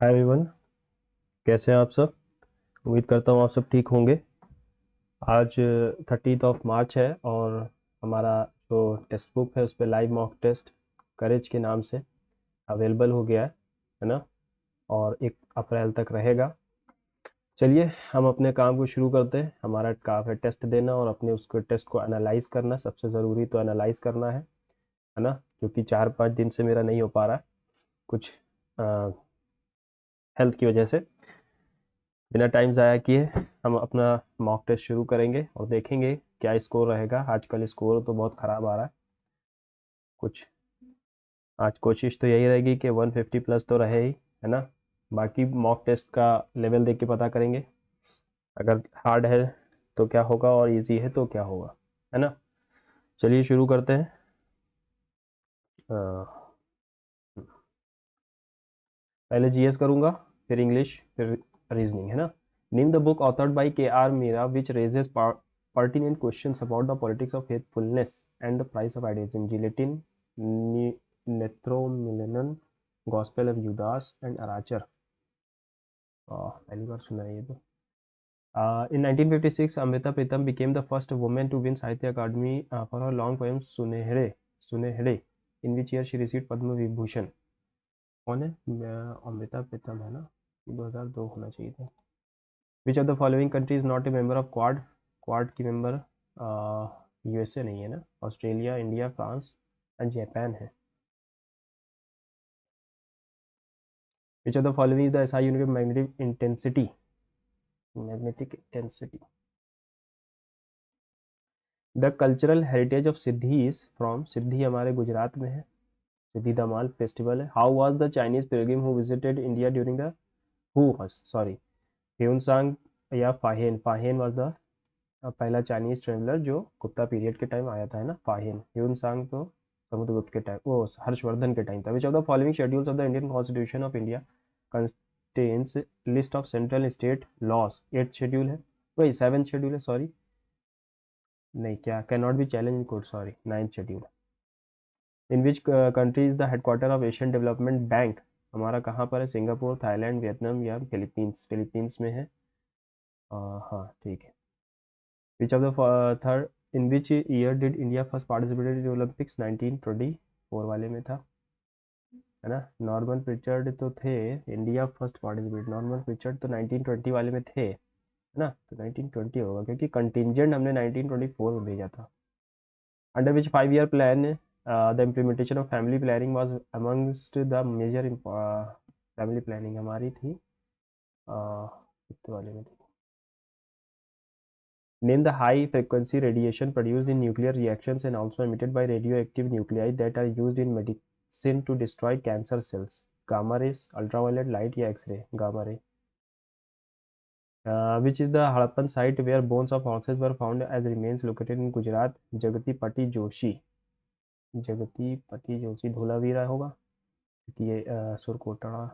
Hi everyone, कैसे हैं आप सब। उम्मीद करता हूँ आप सब ठीक होंगे। आज 30 मार्च है और हमारा जो टेक्स्ट बुक है उस पर लाइव मॉक टेस्ट करेज के नाम से अवेलेबल हो गया है ना। और 1 अप्रैल तक रहेगा। चलिए हम अपने काम को शुरू करते हैं। हमारा काम है टेस्ट देना और अपने उसको टेस्ट को एनालाइज करना। सबसे ज़रूरी तो एनालाइज करना है ना, क्योंकि 4-5 दिन से मेरा नहीं हो पा रहा है कुछ हेल्थ की वजह से। बिना टाइम ज़ाया किए हम अपना मॉक टेस्ट शुरू करेंगे और देखेंगे क्या स्कोर रहेगा। आजकल स्कोर तो बहुत ख़राब आ रहा है कुछ। आज कोशिश तो यही रहेगी कि 150 प्लस तो रहे ही, है ना। बाकी मॉक टेस्ट का लेवल देख के पता करेंगे। अगर हार्ड है तो क्या होगा और इजी है तो क्या होगा, है ना। चलिए शुरू करते हैं। अ, पहले जीएस करूँगा, फिर इंग्लिश, फिर रीजनिंग, है ना। Name the book authored by K R Meera which raises pertinent questions about the politics of faithfulness and the price of idealism. Giletin, Netromelanon, Gospel of Judas and Arachar. पहली बार सुना है ये तो। In 1956, Amrita Pritam became the first woman to win Sahitya Academy for her long poem Sunehre, in which year she received Padma Vibhushan. कौन है? अमृता प्रीतम है ना। 2002 होना चाहिए था। Which of the following country is not a member of Quad. Quad की member USA नहीं है ना, Australia, India, France and Japan है। Which of the following is the SI unit of magnetic intensity. Magnetic intensity. The cultural heritage of Siddi is from. Siddi हमारे गुजरात में है। Siddi Dhamal festival है। How was the Chinese pilgrim who visited India during the who was sorry Hiuen Tsang या फाहेन। फाहेन was the पहला Chinese traveller जो Gupta period के time आया था, है ना। फाहिन। ह्यून सांग तो समुद्रगुप्त के टाइम, वो हर्षवर्धन के टाइम था। Which of the following schedules of the Indian constitution of India contains list of central state laws. 8th schedule है, वही 7th शेड्यूल है, सॉरी। नहीं, क्या can not be challenge in court, sorry 9th schedule. In which country is the headquarter of Asian Development Bank. हमारा कहाँ पर है? Singapore, Thailand, Vietnam या फिलीपींस। फिलीपींस में है। हाँ ठीक है। Which of the third in which year did India first participated in Olympics? 1924 वाले में था, है ना। नॉर्मन प्रिचर्ड तो थे। India first participate, Norman Pritchard तो 1920 वाले में थे, है ना। तो 1920 होगा क्योंकि कंटिजेंट हमने 1924 में भेजा था। Under which 5 year plan the implementation of family planning was amongst the major family planning हमारी थी कितने वाले में थी। Name the high frequency radiation produced in nuclear reactions and also emitted by radioactive nuclei that are used in medicine to destroy cancer cells. Gamma rays, ultraviolet light या X-ray? Gamma ray. Which is the Harappan site where bones of horses were found as remains located in Gujarat? जगती पति जोशी। जगती पति जोशी धोलावीरा होगा क्योंकि ये सुरकोटड़ा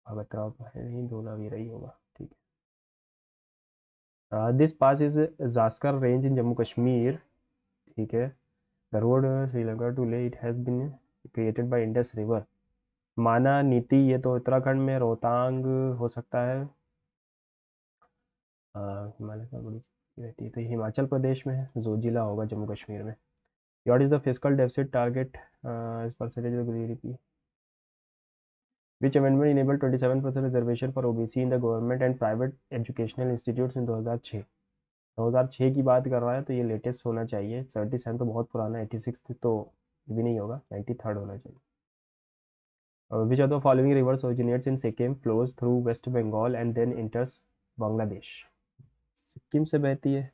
भगतराव तो है नहीं, धोलावीरा ही होगा, ठीक है। This pass is Zanskar range इन जम्मू कश्मीर, ठीक है। The road Srinagar to Leh, it has been created by Indus River. माना नीति ये तो उत्तराखंड में रोहतांग हो सकता है। हिमालय का बड़ी रहती है तो ये हिमाचल प्रदेश में है। जोजिला होगा जम्मू कश्मीर में। What is the fiscal deficit target as percentage of GDP? Which amendment enabled 27% reservation for OBC in the government and private educational institutes in 2006? 2006 की बात कर रहा है तो ये लेटेस्ट होना चाहिए। 77 तो बहुत पुराना है, 86 तो भी नहीं होगा, 93rd होना चाहिए। Which of the following rivers originates in Sikkim, flows through West Bengal and then enters Bangladesh? Sikkim से बहती है।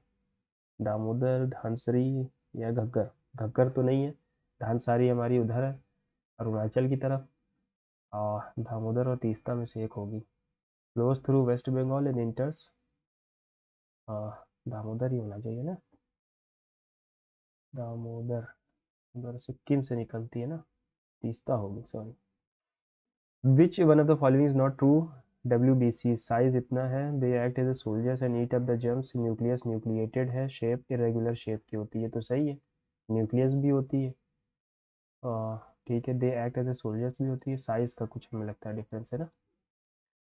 दामोदर, धानसरी या घग्गर? घग्गर तो नहीं है। धानसारी हमारी उधर है अरुणाचल की तरफ। दामोदर और तीस्ता में से एक होगी। Flows through West Bengal and enters, Damodar ही होना चाहिए ना। दामोदर उधर सिक्किम से निकलती है ना, तीस्ता होगी, sorry. Which one of the following is not true? WBC size इतना है। They act as a soldiers and eat up the germs. Nucleus nucleated है। शेप इरेगुलर शेप की होती है, तो सही है। न्यूक्लियस भी होती है, ठीक है। They act as a soldiers भी होती है। साइज का कुछ हमें लगता है डिफरेंस है ना।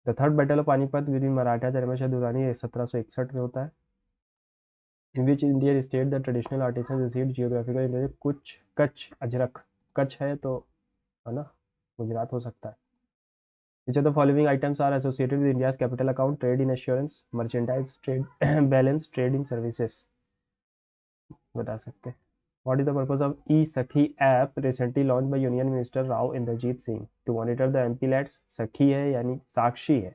The third battle of Panipat between Maratha धर्मशाह दुरानी 1761 में होता है। In which Indian state the traditional artisan received geographical India कुछ कच्छ अजरक, कच्छ है तो है ना गुजरात हो सकता है। Which of the following items are associated with India's capital account? Trade in assurance, merchandise, trade balance, trade in services. बता सकते हैं. What is the purpose of e-Sakhi app recently launched by Union Minister Rao Inderjeet Singh to monitor the MPLATs? Sakhi है यानी साक्षी है.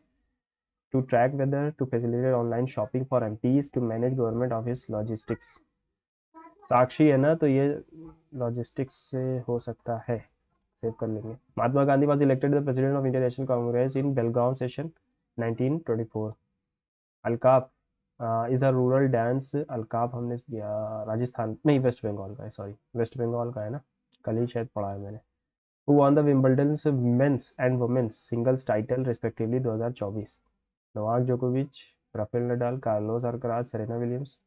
To track whether to facilitate online shopping for MPs to manage government office logistics. साक्षी है ना तो ये logistics से हो सकता है. सेव कर लेंगे. Mahatma Gandhi was elected the president of Indian National Congress in Belgaum session 1924. Alkap is a rural dance. Alkap हमने किया राजस्थान नहीं वेस्ट बंगाल का है, सॉरी वेस्ट बंगाल का है ना, कल ही शायद पढ़ा है मैंने. Who won the Wimbledon men's and women's singles title respectively 2024? Novak जोकोविच, Rafael Nadal, Carlos Alcaraz, Serena Williams.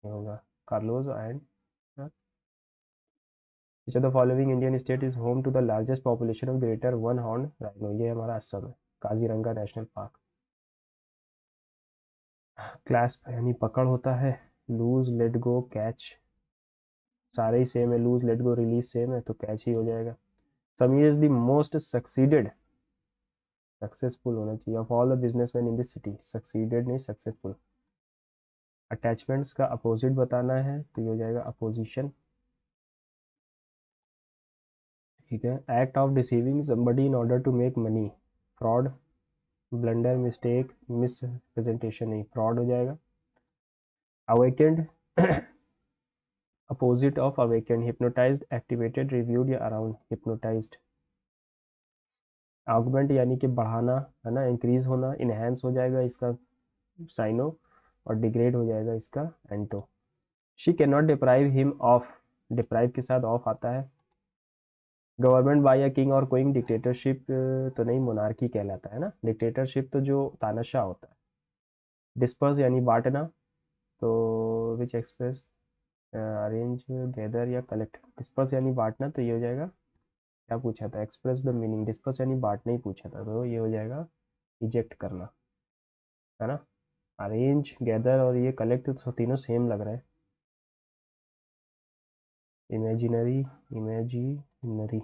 ये होगा Carlos and. Which of the following Indian state is home to the largest population of greater one horned rhino? ये हमारा असम है. Kaziranga national park. Clasp यानी पकड़ होता है. लूज, लेट गो, कैच सारे ही सेम है. Loose, let go, release same है तो कैच ही हो जाएगा. Sameer is the most succeeded, successful होना चाहिए, of all the businessman in this city. Succeeded नहीं सक्सेसफुल. अटैचमेंट्स का अपोजिट बताना है तो ये हो जाएगा अपोजिशन. ठीक है. Act of deceiving somebody in order to make money. Fraud, blunder, mistake, mispresentation नहीं, फ्रॉड हो जाएगा. Awakened opposite of awakened. Hypnotised, activated, reviewed या अराउंड. हिप्नोटाइज्ड. आर्गुमेंट यानी कि बढ़ाना है ना, इंक्रीज होना. इनहेंस हो जाएगा इसका साइनो और डिग्रेड हो जाएगा इसका एंटो. She can not deprive him of, deprive के साथ ऑफ आता है. गवर्नमेंट बाय अ किंग और क्वीन. डिक्टेटरशिप तो नहीं, मोनार्की कहलाता है ना. डिक्टेटरशिप तो जो तानाशाह होता है. डिस्पर्स यानी बांटना तो विच एक्सप्रेस अरेंज, गैदर या कलेक्ट. डिस्पर्स यानी बांटना तो ये हो जाएगा, क्या पूछा था, एक्सप्रेस द मीनिंग. डिस्पर्स यानी बांटना ही पूछा था तो ये हो जाएगा इजेक्ट करना है ना. अरेंज, गैदर और ये कलेक्ट तो तीनों सेम लग रहा है. Imaginary, imaginary.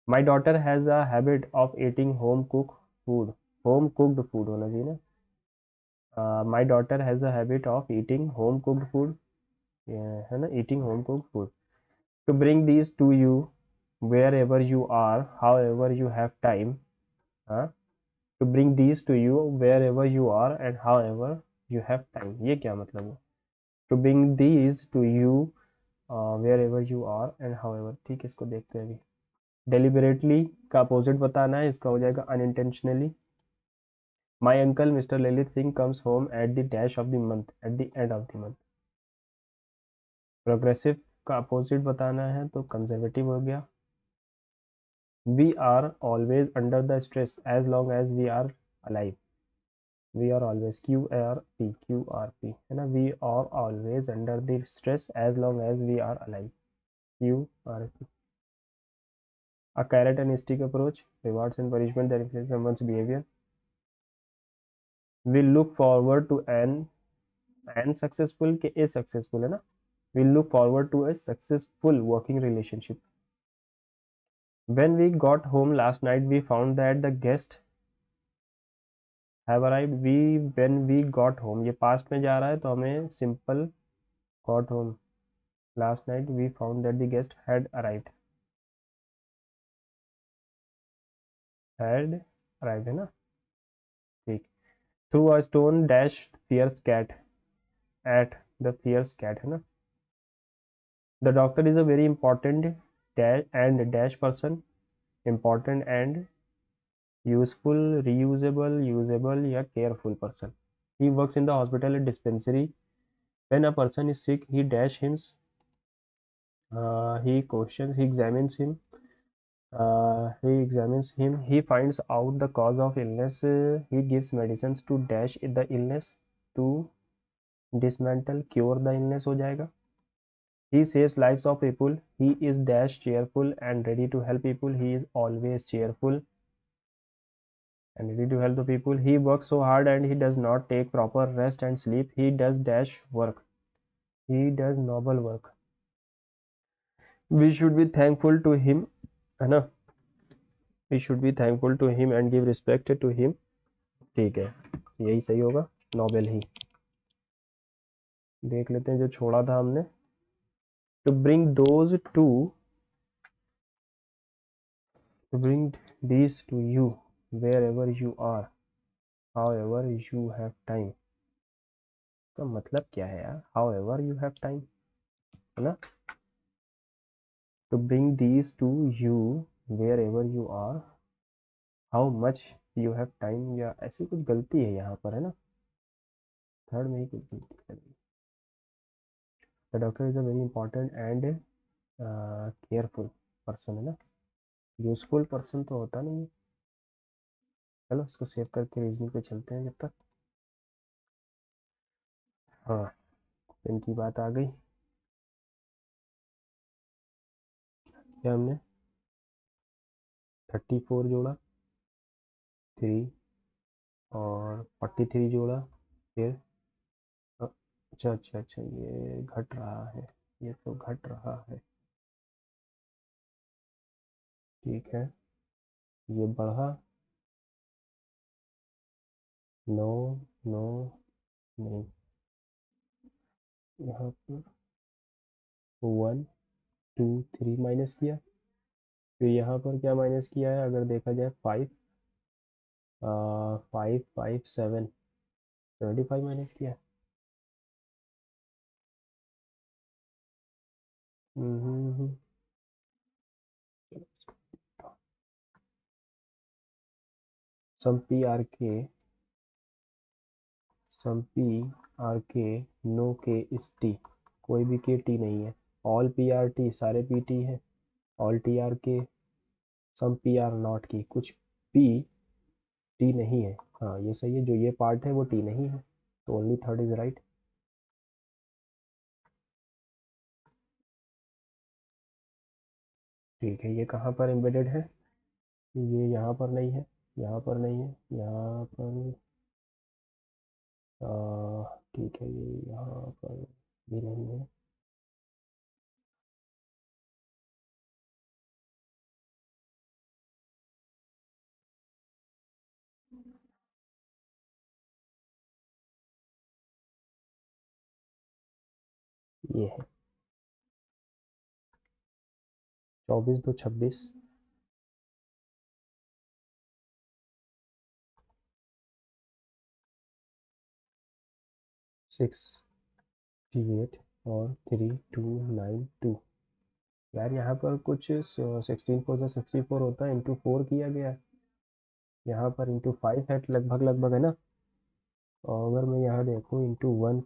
My daughter has a habit of eating home cook food. Home cooked food होना चाहिए ना. My daughter has a habit of eating home cooked food है ना, eating home cooked food. To bring these to you wherever you are however you have time. To bring these to you wherever you are and however you have time. ये क्या मतलब है? To bring these to you wherever you are and however. ठीक है, इसको देखते हैं अभी. डेलिबरेटली का अपोजिट बताना है, इसका हो जाएगा unintentionally. My uncle Mr Lalit Singh comes home at the dash of the month, at the end of the month. Progressive का अपोजिट बताना है तो कंजर्वेटिव हो गया. We are always under the stress as long as we are alive. We are always, Q R P, Q R P है ना. We are always under the stress as long as we are alive, Q R P. A carrot and stick approach, rewards and punishment that influence someone's behavior. We look forward to an successful के a successful है ना. We look forward to a successful working relationship. When we got home last night, we found that the guests have arrived. When we got home, ये past में जा रहा है तो हमें simple got home last night. We found that the guest had arrived. Had arrived है ना. ठीक. Through a stone dash fierce cat at the fierce cat है ना. The doctor is a very important dash and dash person. Important and useful, reusable, usable या careful person. He works in the hospital and dispensary. When a person is sick, he dash him. He questions, he examines him. He finds out the cause of illness. He gives medicines to dash the illness, to dismantle, cure the illness हो जाएगा. He saves lives of people. He is dash cheerful and ready to help people. He is always cheerful and ready to help the people. He works so hard and he does not take proper rest and sleep. He does dash work. He does noble work. We should be thankful to him, है ना? We should be thankful to him and give respect to him. ठीक है, यही सही होगा, Nobel ही। देख लेते हैं जो छोड़ा था हमने। To bring those to bring these to you wherever you are, however you have time। तो मतलब क्या है यार, however you have time, है ना? To bring these to you wherever you are, how much you have time, या ऐसी कुछ गलती है यहाँ पर, है ना? थर्ड में ही कुछ गलती कर दी। The doctor is a very important and careful person, है ना? यूजफुल पर्सन तो होता नहीं है। चलो इसको सेव करके रीजनिंग पे चलते हैं जब तक। हाँ, इनकी बात आ गई। क्या हमने 34 जोड़ा, 3 और 43 जोड़ा, फिर अच्छा अच्छा अच्छा, ये घट रहा है, ये तो घट रहा है। ठीक है, ये बढ़ा, 9 9 नहीं, यहाँ पर 1 2 3 माइनस किया, फिर यहाँ पर क्या माइनस किया है, अगर देखा जाए 5 5 5 7 75 माइनस किया। सम पी आर के नो के इस टी, कोई भी के टी नहीं है। ऑल पी आर टी सारे पी टी है, ऑल टी आर के, सम पी आर नॉट की, कुछ पी टी नहीं है। हाँ ये सही है, जो ये पार्ट है वो टी नहीं है, तो ओनली थर्ड इज राइट। ठीक है, ये कहाँ पर एम्बेडेड है, ये यहाँ पर नहीं है, यहाँ पर नहीं है, यहाँ पर ठीक है, ये यहाँ पर भी नहीं है। ये है 24 2 26, 6 8 और 3 2 9 2। यार यहाँ पर कुछ 16 4 से 64 होता है, इंटू 4 किया गया है, यहाँ पर इंटू 5 है, लगभग लगभग, है ना? और अगर मैं यहाँ देखूँ इंटू 1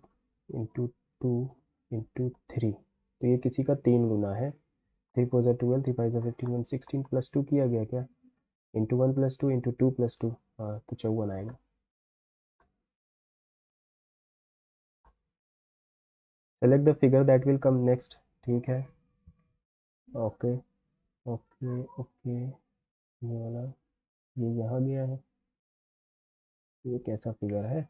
इंटू 2 इंटू 3, तो ये किसी का 3 गुना है। 3 4 ज़ा 12, 3 5 ज़ा 15, 116 प्लस 2 किया गया क्या, इंटू 1 प्लस 2 इंटू 2 प्लस 2, हाँ तो 54 आएगा। Select the figure that will come next. ठीक है, ओके ओके ओके, ये वाला, ये यहाँ गया है, ये कैसा फिगर है?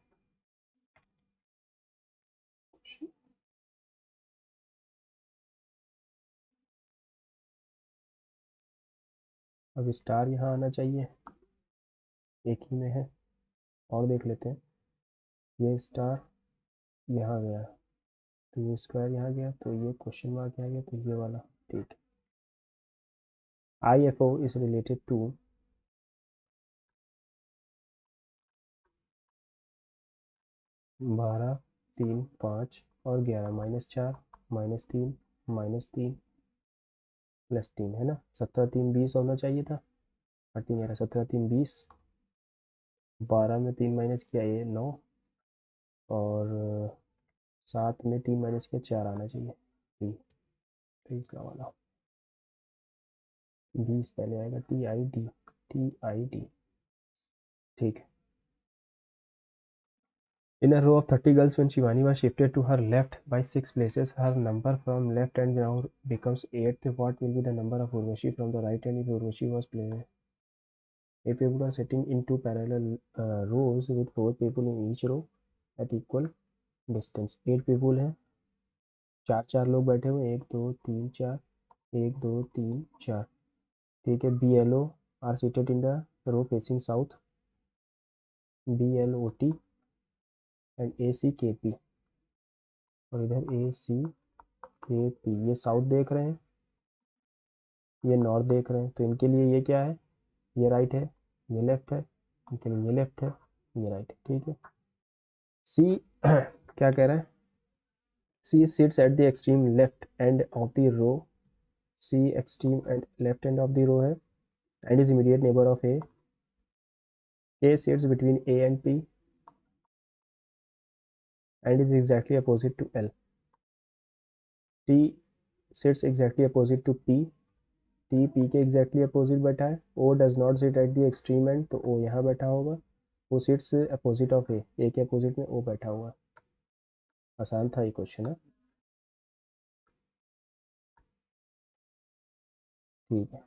अब स्टार यहाँ आना चाहिए, एक ही में है, और देख लेते हैं। ये स्टार यहाँ गया, तो ये स्क्वायर यहाँ गया, तो ये क्वेश्चन मार्क यहाँ गया, तो ये वाला। ठीक, I F O is related to 12 3 5 और 11 -4 -3 -3 +3, है ना? 17 3 20 होना चाहिए था, 13 17 3 20, 12 में 3 माइनस किया ये 9, और 7 में 3 माइनस किया 4 आना चाहिए, तीसरा वाला। 20 पहले आएगा, टी आई डी। ठीक है। In a row of 30 girls, when Shivani was shifted to her left by 6 places, her number from left and now becomes 8th. What will be the number of Urvashi from the right hand if Urvashi was placed? 8 people are sitting in two parallel rows with 4 people in each row at equal distance. 8 people हैं, चार लोग बैठे हुए, 1 2 3 4, 1 2 3 4, ठीक है। BLO are seated in the row facing south, BLOT and ACKP, और इधर ACKP, ये साउथ देख रहे हैं, ये नॉर्थ देख रहे हैं, तो इनके लिए ये क्या है, ये राइट है, ये लेफ्ट है, इनके लिए ये लेफ्ट है, ये राइट है, ठीक है। सी क्या कह रहा है, C sits at the extreme left end of the row, C extreme and left end of the row है, and is immediate neighbor of A. A sits between A and P and is exactly opposite to L. T sits exactly opposite to P. T P के exactly opposite बैठा है. O does not sit at the extreme end, तो O यहाँ बैठा होगा. O sits opposite of A. A के opposite में O बैठा हुआ. आसान था ये क्वेश्चन है, ठीक है।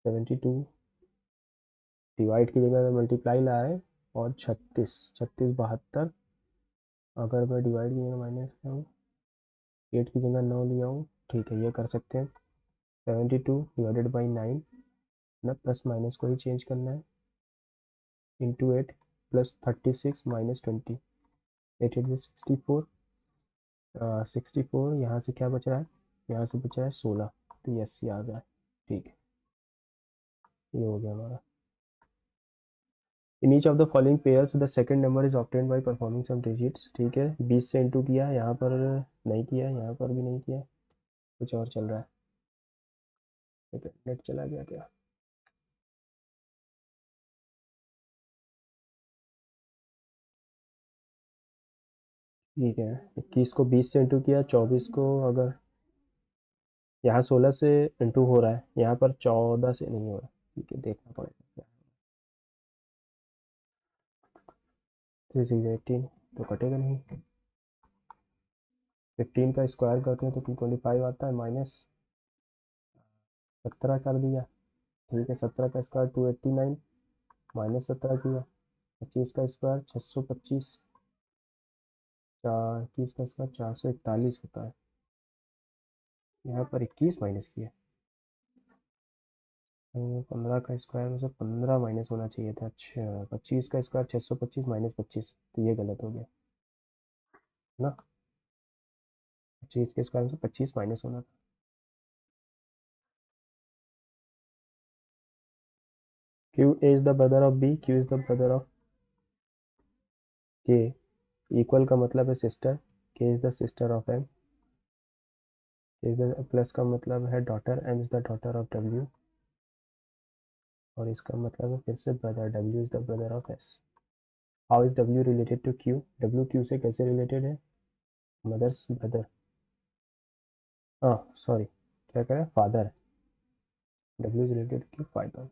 72 डिवाइड की जगह में मल्टीप्लाई ला है, और 36 72 अगर मैं डिवाइड की जगह माइनस करूँ, 8 की जगह 9 लिया हूँ, ठीक है, ये कर सकते हैं। 72 डिवाइडेड बाई 9 ना, प्लस माइनस को ही चेंज करना है, इंटू 8 प्लस 36 माइनस 20, 8 8 64, 64 यहाँ से क्या बच रहा है, यहाँ से बच रहा है 16, तो ये 80 आ गया, ठीक है, ये हो गया हमारा। In each of the following pairs the second number is obtained by performing some digits, ठीक है। 20 से इंटू किया, यहाँ पर नहीं किया, यहाँ पर भी नहीं किया, कुछ और चल रहा है, ठीक है, नेट चला गया क्या, ठीक है। 21 को 20 से इंटू किया, 24 को अगर यहाँ 16 से इंटू हो रहा है, यहाँ पर 14 से नहीं हो रहा, ठीक है, देखना पड़ेगा। 3 6 18 तो कटेगा नहीं, 15 का स्क्वायर करते हैं तो 225 आता है, माइनस 17 कर दिया, ठीक है। 17 का स्क्वायर 289, माइनस 17 किया, 25 का स्क्वायर 625, 21 का स्क्वायर 441 होता है, यहाँ पर 21 माइनस किया, 15 का स्क्वायर में से 15 माइनस होना चाहिए था, अच्छा 25 का स्क्वायर 625 माइनस 25, तो ये गलत हो गया ना, 25 के स्क्वायर में से 25 माइनस होना था। Q is the brother of B, Q is the brother of K, equal का मतलब है sister, K is the sister of M, K is the plus का मतलब है daughter, M is the daughter of W, और इसका मतलब है फिर से brother, W is the brother of S. How is W related to Q? W Q से कैसे रिलेटेड है, मदर्स ब्रदर, हाँ सॉरी, क्या कह रहा है, father, W is related to father,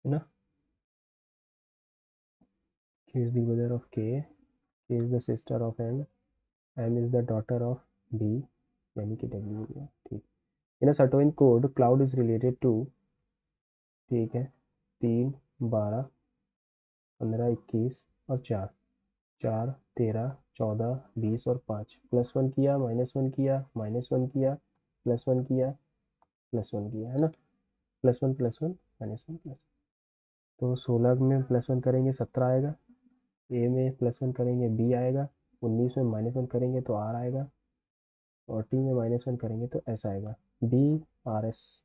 है ना। Q is the brother of K, K is the sister of M is the daughter of B, यानी कि W हो गया, ठीक। In a certain code cloud is related to, ठीक है, 3 12 15 21 और 4, 4 13 14 20 और 5, +1 किया, -1 किया, -1 किया, +1 किया, +1 किया, है ना, +1 +1 -1 प्लस, तो 16 में +1 करेंगे 17 आएगा, ए में +1 करेंगे बी आएगा, 19 में -1 करेंगे तो आर आएगा, और टी में -1 करेंगे तो एस आएगा, BRS।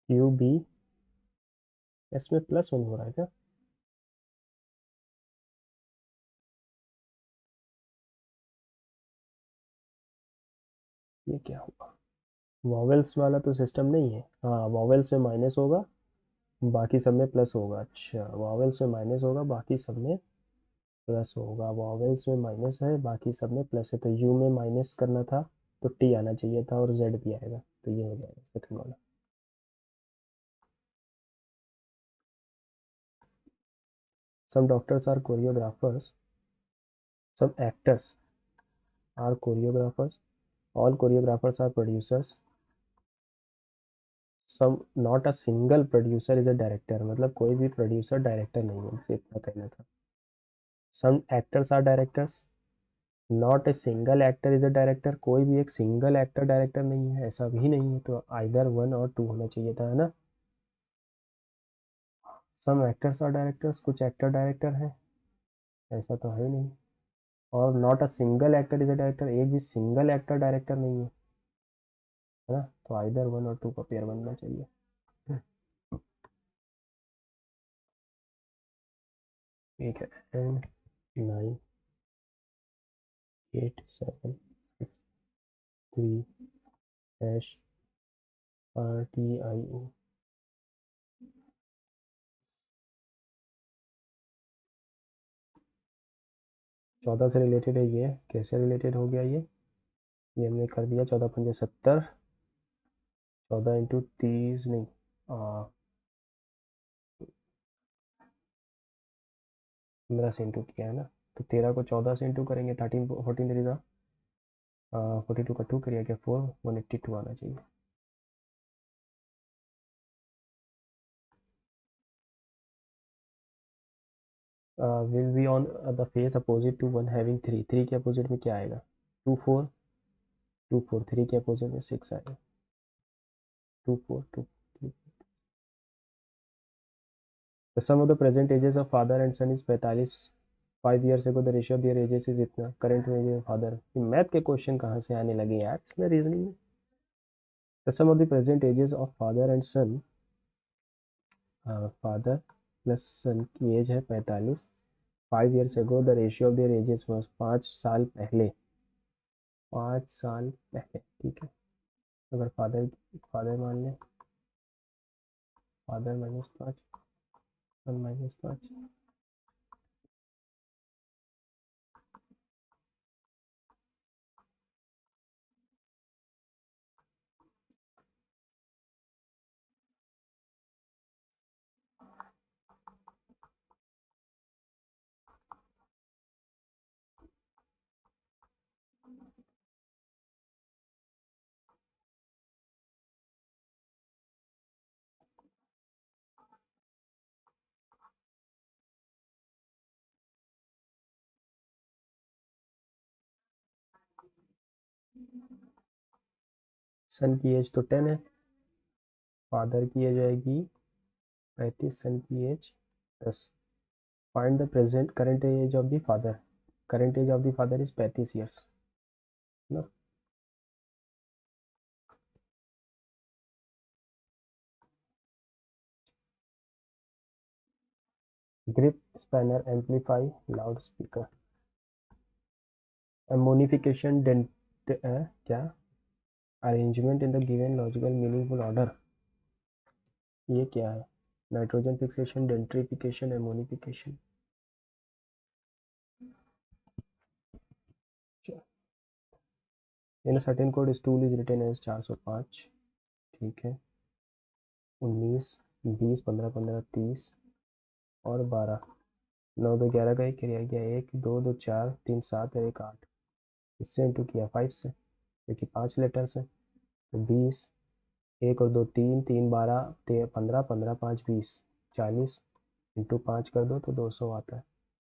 QBS में +1 हो रहा है क्या, ये क्या हुआ, वॉवेल्स वाला तो सिस्टम नहीं है, हाँ वॉवेल्स में माइनस होगा, बाकी सब में प्लस होगा, अच्छा वॉवेल्स में माइनस होगा, बाकी सब में प्लस होगा, वॉवेल्स में माइनस है, बाकी सब में प्लस है, तो यू में माइनस करना था, तो टी आना चाहिए था, और जेड भी आएगा, तो ये हो जाएगा सेकंड वाला। some doctors are choreographers, some actors are choreographers, all choreographers are producers, some not a single producer is a director, मतलब कोई भी प्रोड्यूसर डायरेक्टर नहीं है, मुझे इतना कहना था. some actors are directors, not a single actor is a director, कोई भी एक सिंगल एक्टर डायरेक्टर नहीं है, ऐसा भी नहीं है, तो आइदर वन और टू होना चाहिए था, है ना. some actors are directors, कुछ एक्टर डायरेक्टर हैं, ऐसा तो है नहीं. और not a single actor is a director, एक भी सिंगल एक्टर डायरेक्टर नहीं है ना. तो आइदर वन और टू का पेयर बनना चाहिए. ठीक है. And 9, 8, 7, 6, 3 -RTIO. 14 से रिलेटेड है ये. कैसे रिलेटेड हो गया ये हमने कर दिया. 14×5 = 70, 14 × 30 नहीं, 15 से इंटू किया है ना. तो 13 को 14 से इंटू करेंगे. 14 3 42 का 2 करिए क्या 4, 182 आना चाहिए. Will be on the face opposite to one having 3. 3 के अपोजिट में क्या आएगा. 2 4 2 4. 3 के अपोजिट में 6 आएगा. 2 4 2 3. The sum of the present ages of father and son is 45. 5 years ago the ratio of their ages is इतना. करंट में जो फादर. मैथ के क्वेश्चन कहाँ से आने लगे यार इसमें रीजनिंग में. The sum of the present ages of father and son, father plus son की एज है 45. 5 years ago the ratio of their ages was 5 साल पहले. 5 साल पहले. ठीक है. अगर फादर मान लें, फादर -5, सन -5. सन की एज तो 10 है, फादर की एज आएगी 35, सन की age 10. Find the present current age of the father. Current age of the father is 35 years ना. Grip spanner amplify loud speaker. Ammonification डेंट क्या arrangement in the given logical meaningful order. ये क्या है. Nitrogen fixation, denitrification, ammonification. In a certain code stool is written as 405. ठीक है. 19, 20, 15, 15, 30 और 12. 9 2 11 का एक किया गया. 1 2 2 4 3 7 और 1 8. इससे इंटू किया 5 से, क्योंकि 5 लेटर्स है. तो 20, 1 और 2 3, 3 12, 15, 15 5 20, 40 इंटू 5 कर दो तो 200 आता है.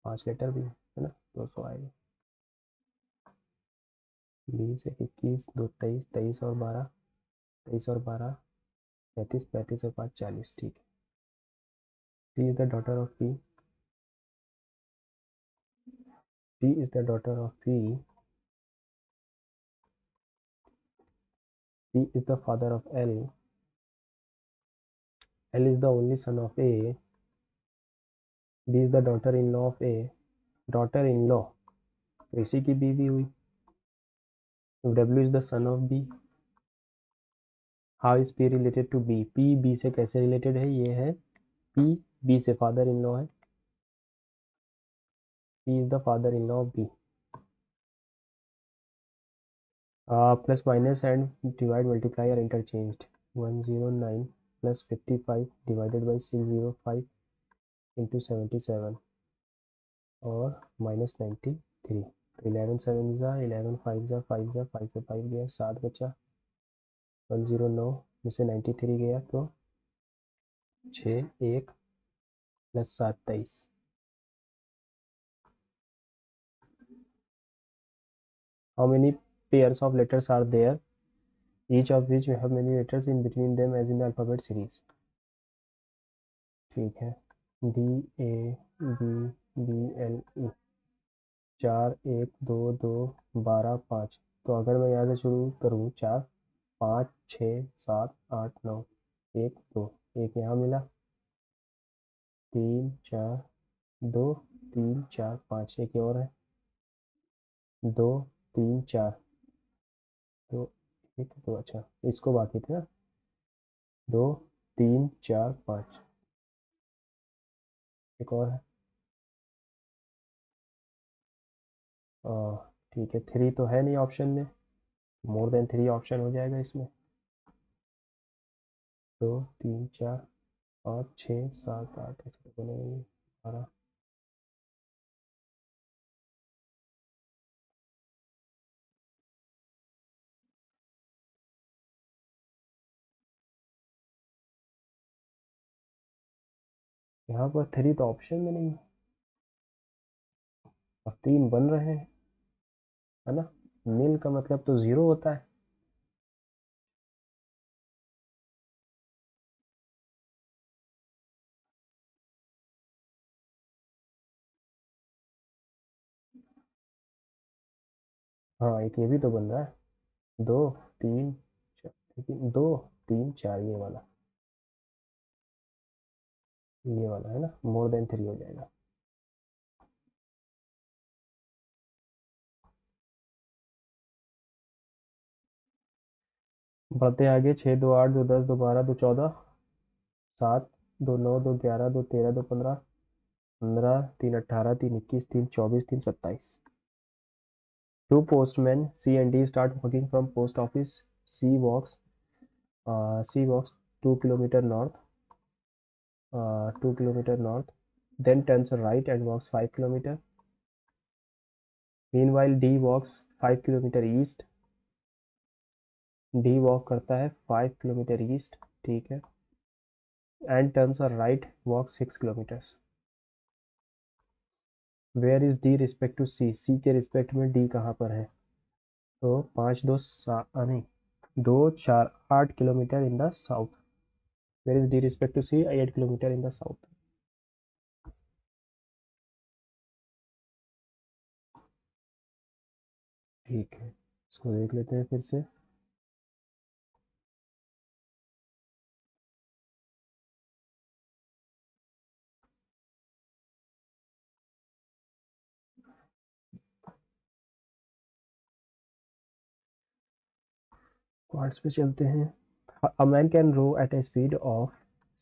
5 लेटर भी है ना, 200 आएगा. 20 1 21 2 23, 23 और 12, 23 और 12 35, 35 और 5 40. ठीक है. P is the daughter of P. P is the daughter of P. P is the father of L. L is the only son of A. B is the daughter-in-law of A. Daughter-in-law तो इसी की बीवी हुई. W is the son of B. How is P related to B? P B से कैसे related है. ये है P B से father-in-law है. P is the father-in-law of B. Plus minus and divide multiply are interchanged. 109 plus 55 divided by 605 into 77. और -93। तो 11 7 ज़ा 11 5 ज़ा 5 ज़ा 5 से 5 गया, 7 बचा। 109 में से 93 गया तो 6 1 plus 7 23। How many pairs of letters are there each of which have many letters in between them as in the alphabet series. ठीक है, D A B B L E, 4 1 2 2 12 5। तो अगर मैं यहाँ से शुरू करूँ 4 5 6 7 8 9 1 2, एक यहाँ मिला, 3 4 2 3 4 5, एक और है, 2 3 4 2 1 2। अच्छा, इसको बाकी थे ना, 2 3 4 5, एक और है। ठीक है, 3 तो है नहीं ऑप्शन में, मोर देन 3 ऑप्शन हो जाएगा इसमें। 2 3 4 5 6 7 8 ऐसे तो नहीं, 12। यहाँ पर 3 तो ऑप्शन में नहीं है, और 3 बन रहे हैं, है ना। नील का मतलब तो 0 होता है। हाँ, एक ये भी तो बन रहा है, 2 3 4, लेकिन 2 3 4 ये वाला है ना, मोर देन 3 हो जाएगा। बढ़ते आगे, 6 2 8 2 10 2 12 2 14, 7 2 9 2 11 2 13 2 15, 15 3 18 3 21 3 24 3 27। Two postmen C and D start walking from post office. C walks 2 kilometer north, 2 kilometer north, then turns right and walks 5 kilometer. Meanwhile, D walks 5 kilometer east. D walk करता है 5 kilometer east, ठीक है, and turns right, walks 6 kilometers. Where is D respect to C? C के respect में D कहाँ पर है? तो 5 2 नहीं, 2 4 8 kilometre in the south. Where is D respect to C? 8 kilometer in the south. ठीक है, इसको देख लेते हैं फिर से। पार्ट्स पे चलते हैं। A man can row at a speed of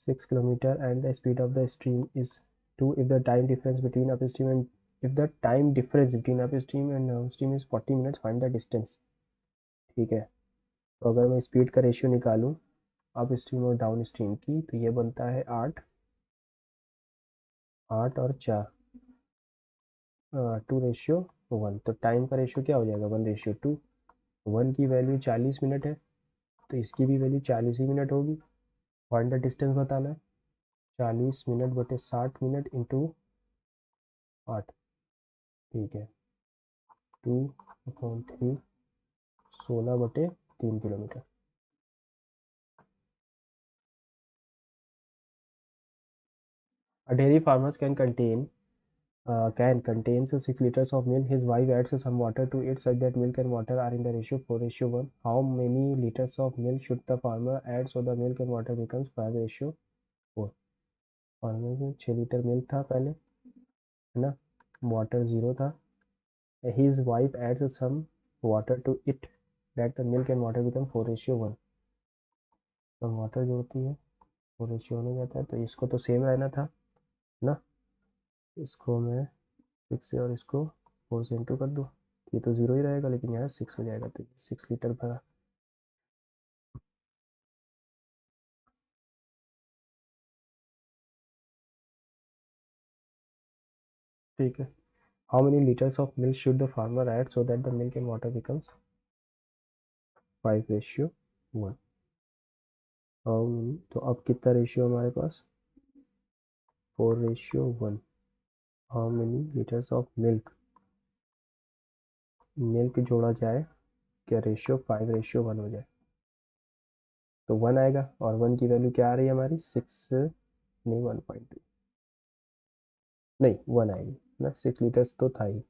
6 kilometre and the speed of the stream is 2 if the time difference between upstream and if the time difference between upstream and downstream is 40 minutes, find the distance। ठीक है, तो अगर मैं speed का ratio निकालूं up stream और down stream की, तो ये बनता है 8 8 और 4, 2:1। तो टाइम का रेशियो क्या हो जाएगा, 1:2। 1 की वैल्यू 40 मिनट है, तो इसकी भी वैल्यू 40 ही मिनट होगी। फाइंड द डिस्टेंस बताना है, 40 मिनट बटे 60 मिनट इंटू 8। ठीक है, 2/3, 16/3 kilometre. A dairy farmers can contains 6 liters of milk. His wife adds some water to it such that milk and water are in the ratio 4:1. How many liters of milk should the farmer add so the milk and water becomes 5:4? Farmer में 6 litre milk था पहले, है ना, water 0 था। His wife adds some water to it that the milk and water become 4:1। तो water जोड़ती है, 4:1 हो जाता है, तो इसको तो सेम रहना था ना। इसको मैं 6 से और इसको 4 से इंटू कर दूँ, ये तो 0 ही रहेगा, लेकिन यहाँ 6 हो जाएगा, तो 6 लीटर भरा। ठीक है। How many liters of milk should the farmer add so that the milk and water becomes 5:1? तो अब कितना रेशियो हमारे पास? 4:1. How many liters of milk जोड़ा जाए क्या रेशियो 5:1 हो जाए? तो 1 आएगा और 1 की वैल्यू क्या आ रही है हमारी? 6 नहीं 1.2 नहीं 1 आएगी ना, 6 लीटर्स तो था ही।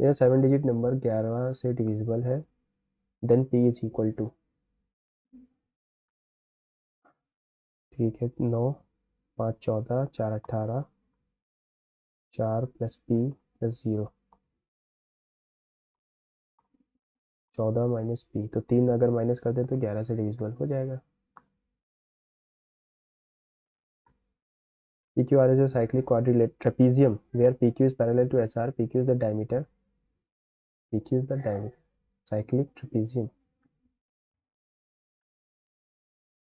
यह 7 डिजिट नंबर 11 से डिविजिबल है, then P is equal to, ठीक है, 9 5 14 4 18 4 plus P plus 0 14 minus P, तो 3 अगर माइनस कर दे तो 11 से डिविजिबल हो जाएगा। PQR is a cyclic quadrilateral trapezium where PQ is parallel to SR. PQ is the diameter. PQ is the diameter. Cyclic trapezium.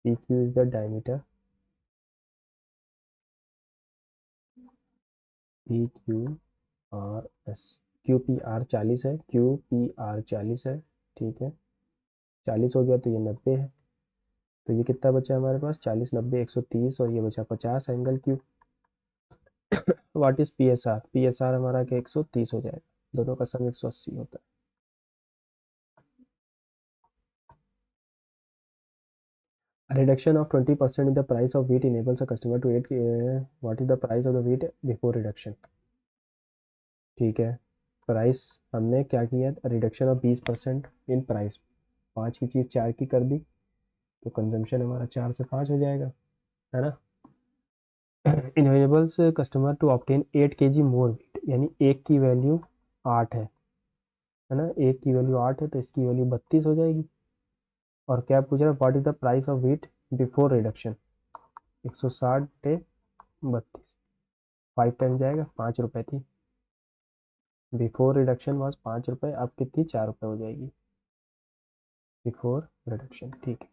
PQ is the diameter. PQRS. QPR 40 है, QPR 40 है, ठीक है, 40 हो गया तो ये 90 है, तो ये कितना बचा हमारे पास? 40 90 130 और ये बचा 50 angle Q. What is PSR? PSR हमारा क्या 130 हो जाएगा, दोनों का सम 180 होता है। A reduction of 20% in the price of wheat enables a customer to eat. What is the price of the wheat before reduction? ठीक है, प्राइस हमने क्या किया? रिडक्शन ऑफ 20% इन प्राइस, 5 की चीज़ 4 की कर दी, तो कंजम्पशन हमारा 4 से 5 हो जाएगा, है ना। Enables customer to obtain 8 kg more wheat, यानी एक की वैल्यू 8 है ना, एक की वैल्यू 8 है तो इसकी वैल्यू 32 हो जाएगी। और क्या पूछ रहा है? What is the price of wheat before reduction? 160 टे 32, 5 टाइम जाएगा, 5 रुपये थी बिफोर रिडक्शन, वॉज 5 रुपये, अब कितनी? 4 रुपये हो जाएगी बिफोर रिडक्शन, ठीक है।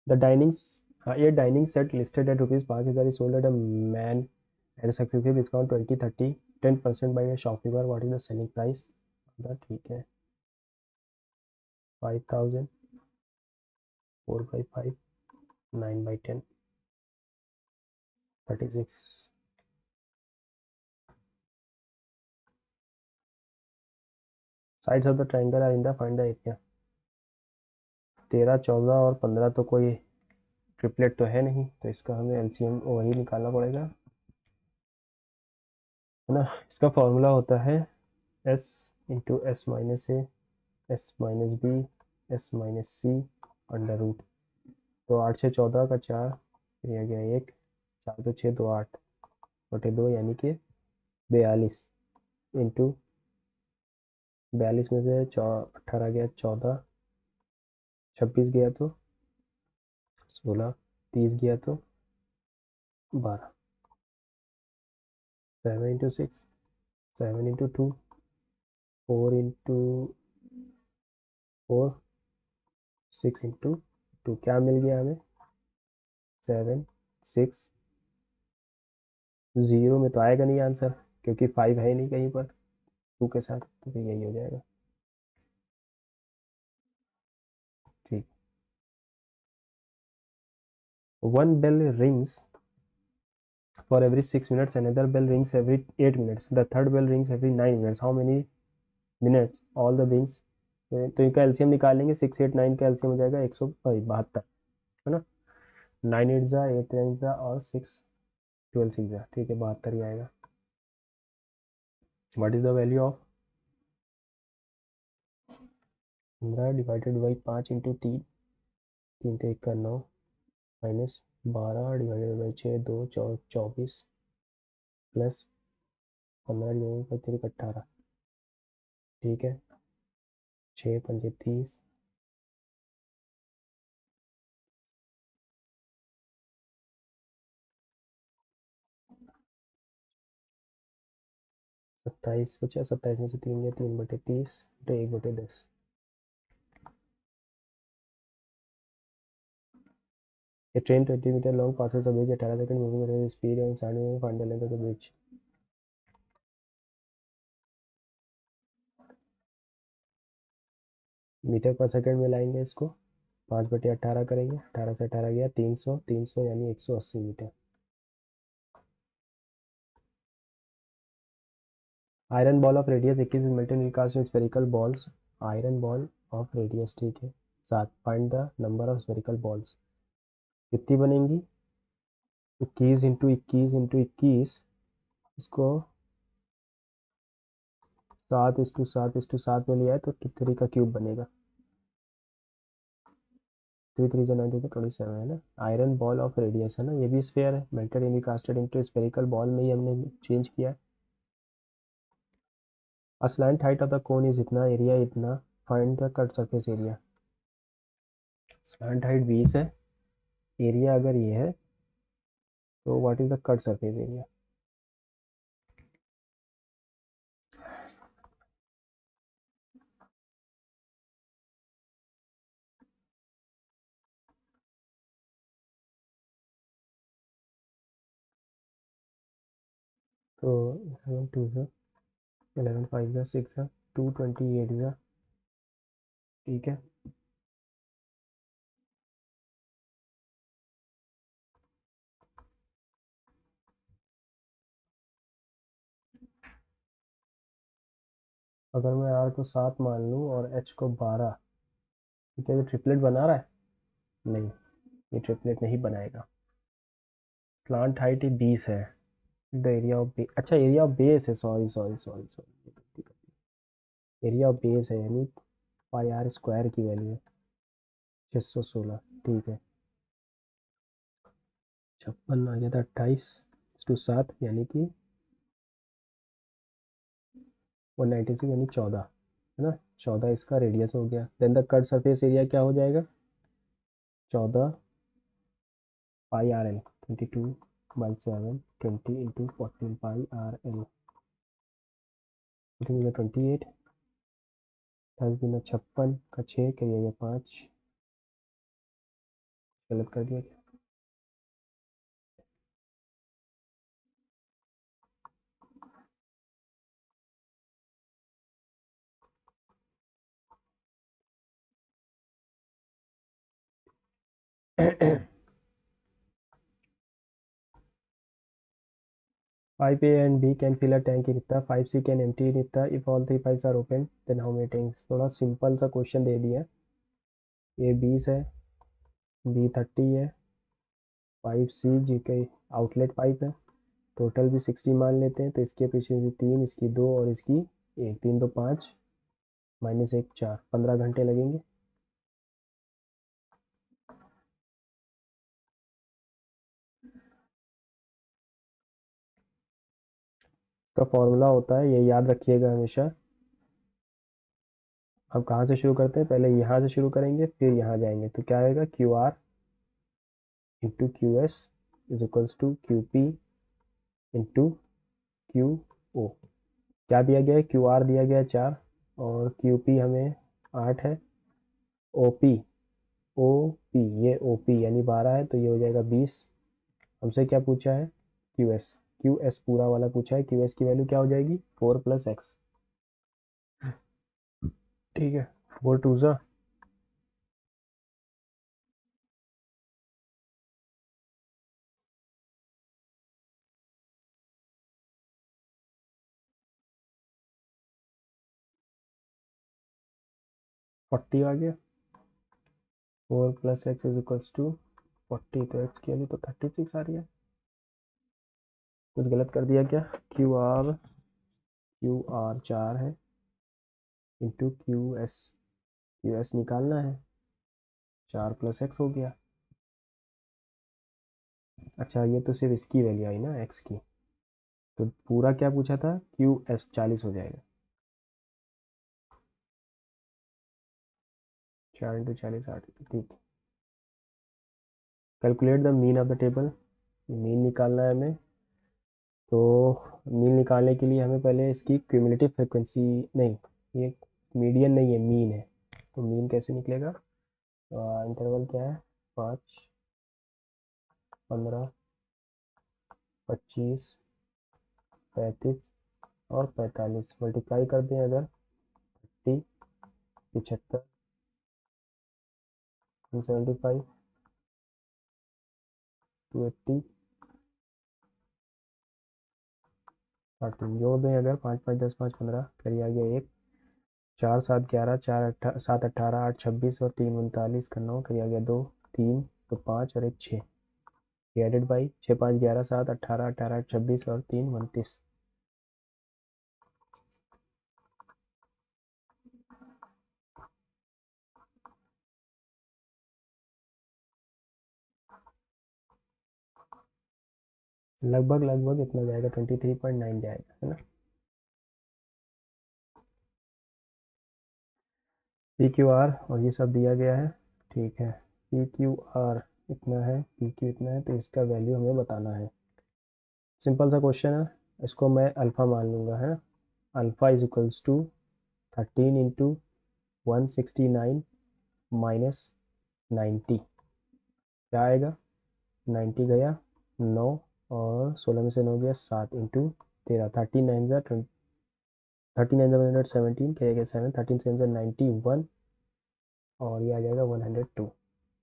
द डाइनिंग, ये dining set listed at ₹5,000 is sold at a man at successive discount 20 30 10% by a shopkeeper. What is the selling price? ठीक है, 5,000, 4/5, 9/10, 36। Sides of the triangle are in the, find the area. 13 14 और 15 तो कोई triplet तो है नहीं, तो इसका हमें एलसीएम वही निकालना पड़ेगा, है ना। इसका फॉर्मूला होता है S into s minus a s minus b s minus c under root. तो 8 6 14 का 4, ये आ गया 1, 4 तो 6 2 8 बटे 2 यानी कि 42 इंटू 42 में से 18 गया 14, 26 गया तो 16, 30 गया तो 12, 7 इंटू 6, 7 इंटू 2, 4 इंटू 4, 6 इंटू 2, क्या मिल गया हमें? 7 6 0 में तो आएगा नहीं आंसर, क्योंकि 5 है नहीं कहीं पर 2 के साथ, तो फिर यही हो जाएगा, ठीक। One bell rings for every 6 minutes, another bell rings every 8 minutes, the third bell rings every 9 minutes. How many minutes all the rings? तो इनका एलसीएम निकालेंगे, 6 8 9 का एलसीएम हो जाएगा 172, है ना। 9 8 जा 8 9 जा और 6 12 6 जा, ठीक है, 72 ही आएगा। What is the value of 15 divided by 5 into 3, 3 1 का 9 minus 12 divided by 6 2 24 plus 15 divided by 3 18, ठीक है, 6 5 30, 27 बचा, 27 में से 3 गया 3/30 बटे 1/10। A train 20 meter long passes a bridge at 18 seconds moving at a speed and 70 find the length of the bridge। Metre पर second में लाएंगे इसको, 5/18 करेंगे, 18 से 18 गया 300, 300 यानी 180 metre. Iron ball of radius 21 is melted in cast spherical balls. Iron ball of radius, ठीक है, 7, find the number of spherical balls. कितनी बनेंगी? 21 इंटू 21 इसको 7:7:7 में लिया है तो 3 का क्यूब बनेगा। 3 3 9 27 है ना। आयरन बॉल ऑफ रेडियस है ना, ये भी स्फेयर है, melted in casted into spherical ball में ही हमने चेंज किया है। A slant height of the cone is इतना, एरिया इतना, find the cut surface area. Slant height 20 है, एरिया अगर ये है तो what is the cut surface area? तो 11 2 सा 11 5 सा 6 सा 228 सा, ठीक है। अगर मैं आर को 7 मान लूँ और एच को 12, ठीक है, ये ट्रिपलेट बना रहा है? नहीं, ये ट्रिपलेट नहीं बनाएगा। स्लांट हाइट ही 20 है, द एरिया ऑफ बेस, अच्छा एरिया ऑफ बेस है, sorry sorry sorry sorry, area of base है यानी पाई आर स्क्वायर की वैल्यू है 616, ठीक है। 56 आ गया था, 28:7 यानी कि 196 यानी 14, है ना। 14 इसका रेडियस हो गया। Then the cut surface area क्या हो जाएगा? 14 pi r l, 22/7, 20 × 14 pi r l, 28, 10×56 का 6 करिएगा 5, गलत कर दिया क्या? 5A and B can fill a tank in इतना, 5C can empty in इतना, if all three pipes are open then how many tanks? थोड़ा सिंपल सा क्वेश्चन दे दिया। A 20 है, B 30 है, 5C जी के आउटलेट पाइप है, टोटल भी 60 मान लेते हैं, तो इसके पीछे से 3, इसकी 2 और इसकी 1, 3 2 5 -1 4, 15 घंटे लगेंगे। इसका फॉर्मूला होता है, ये याद रखिएगा हमेशा। अब कहाँ से शुरू करते हैं? पहले यहाँ से शुरू करेंगे फिर यहाँ जाएंगे, तो क्या आएगा? QR into QS is equals to QP into QO। क्या दिया गया है? QR दिया गया है 4 और QP हमें 8 है। OP OP ये OP यानी 12 है, तो ये हो जाएगा 20। हमसे क्या पूछा है? QS पूरा वाला पूछा है। QS की वैल्यू क्या हो जाएगी? 4 + x, ठीक है। 4 2 ज़ा 40 आ गया। 4 + x इज इक्वल्स टू 40, तो x की वैल्यू तो 36 आ रही है। कुछ गलत कर दिया क्या? QR 4 है इंटू QS निकालना है, 4 + x हो गया। अच्छा ये तो सिर्फ इसकी वैल्यू आई ना, x की, तो पूरा क्या पूछा था? QS 40 हो जाएगा। 4 × 40 60, ठीक। Calculate the mean of the table, mean निकालना है हमें। तो मीन निकालने के लिए हमें पहले इसकी क्यूमुलेटिव फ्रिक्वेंसी, नहीं ये मीडियन नहीं है, मीन है, तो मीन कैसे निकलेगा? इंटरवल क्या है? 5 15 25 35 और 45, मल्टीप्लाई कर दें अगर 30 75 175, 280, 13 जोड़ दें अगर, 5 5 10 5 15, करिए आ गया 1, 4 7 11, 4 7 18, 8 26 और 3 39 का 9, करिए आ गया 2 3 तो 5 और एक 6, डिवाइडेड बाई 6 5 11 7 18 18 26 और 3 29। लगभग लगभग इतना जाएगा, 23.9 जाएगा, है ना। पी क्यू आर और ये सब दिया गया है, ठीक है। पी क्यू आर इतना है, पी क्यू इतना है, तो इसका वैल्यू हमें बताना है। सिंपल सा क्वेश्चन है, इसको मैं अल्फ़ा मान लूँगा, है ना। Alpha is equals to 13 into 169 minus 90, क्या आएगा, 90 गया 9 और 16 में से 9 गया 7 इंटू 13, 39 ज़ा 39 ज़ा 117, क्या गया 7, 13 7 ज़ा 91 और ये आ जाएगा 102,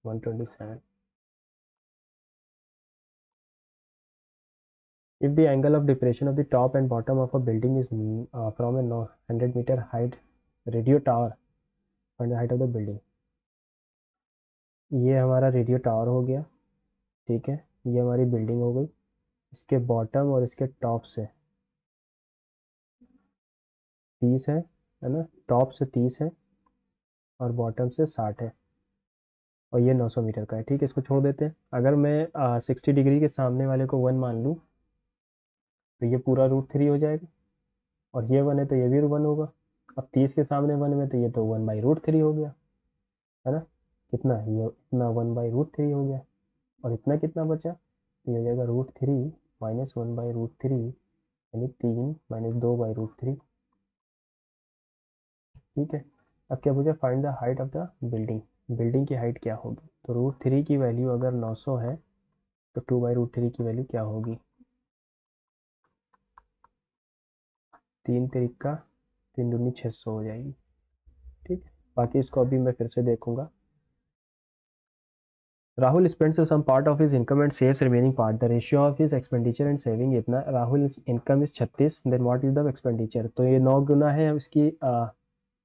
127। If the angle of depression of the top and bottom of a building is from a 100-meter height radio tower, find the height of the building। ये हमारा रेडियो टावर हो गया, ठीक है। ये हमारी बिल्डिंग हो गई, इसके बॉटम और इसके टॉप से 30 है ना, टॉप से 30 है और बॉटम से 60 है और ये 900 मीटर का है, ठीक है। इसको छोड़ देते हैं। अगर मैं 60 डिग्री के सामने वाले को 1 मान लूँ तो ये पूरा √3 हो जाएगा, और ये 1 है तो ये भी 1 होगा। अब 30 के सामने 1 में तो ये तो 1/√3 हो गया, है ना। कितना, ये इतना 1/√3 हो गया, और इतना कितना बचा, तो ये हो जाएगा √3 माइनस 1/√3, यानी 3 माइनस 2/√3, ठीक है। अब क्या पूछा, find the height of the building, building की हाइट क्या होगी। तो √3 की वैल्यू अगर 900 है तो 2/√3 की वैल्यू क्या होगी, 3 तिरिका 3 दूनी 600 हो जाएगी, ठीक है। बाकी इसको अभी मैं फिर से देखूंगा। Rahul spends some part of his income and saves remaining part. The ratio of his expenditure and saving इतना, Rahul's income is 36, then what is the expenditure। तो ये 9 गुना है, इसकी